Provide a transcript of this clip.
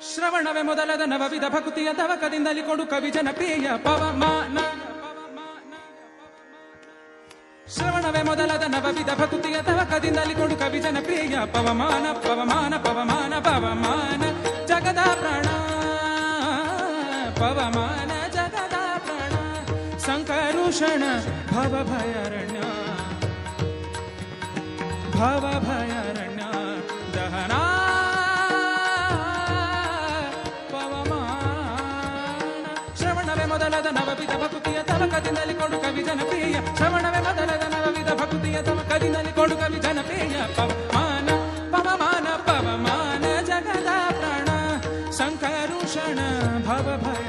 ಶ್ರವಣವೇ ಮೊದಲಾದ ನವವಿಧ ಭಕುತಿಯ ತವಕದಿಂದಲಿ ಕೊಡು ಕವಿ ಜನಪ್ರಿಯ ಪವಮಾನ. ಶ್ರವಣವೇ ಮೊದಲಾದ ನವವಿಧ ಭಕುತಿಯ ತವಕದಿಂದಲಿ ಕೊಡು ಕವಿ ಜನಪ್ರಿಯ ಪವಮಾನ ಪವಮಾನ ಪವಮಾನ ಪವಮಾನ ಜಗದ ಪ್ರಾಣ ಪವಮಾನ ಜಗದ ಪ್ರಾಣ ಸಂಕರುಷಣ ಭವ ಭಯಾರಣ್ಯ ಭವ ಭಯಾರಣ್ಯ ದಹನ ಶ್ರವಣವೇ ಮೊದಲಾದ ನವವಿಧ ಭಕುತಿಯ ತವಕದಿಂದಲಿ ಕೊಡು ಕವಿ ಜನಪ್ರಿಯ ಶ್ರವಣವೇ ಮೊದಲಾದ ನವವಿಧ ಭಕುತಿಯ ತವಕದಿಂದಲಿ ಕೊಡು ಕವಿ ಜನಪ್ರಿಯ ಪವಮಾನ ಪವಮಾನ ಪವಮಾನ ಜಗದ ಪ್ರಾಣ ಸಂಕರುಷಣ ಭವ ಭಯ